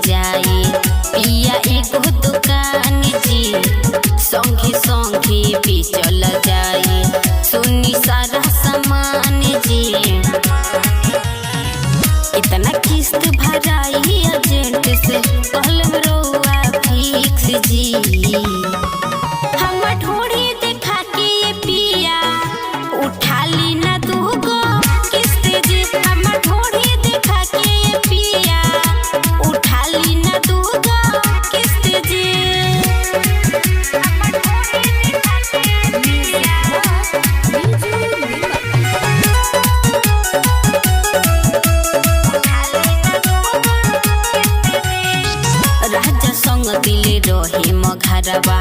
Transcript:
जाए पिया एगो दुकान जी संगे संगे भी चल जाए सुनी सारा सामान जी इतना किस्त भराई एजेंट से कलम रोआ फिक्स जी हम ढोड़ी देखा के ये पिया उठा ली ना दूगो किस्त जी हम ढोड़ी देखा के ये पिया उठा ली ना दूगो किस्त जी राजा संग दिले रहे मघरवा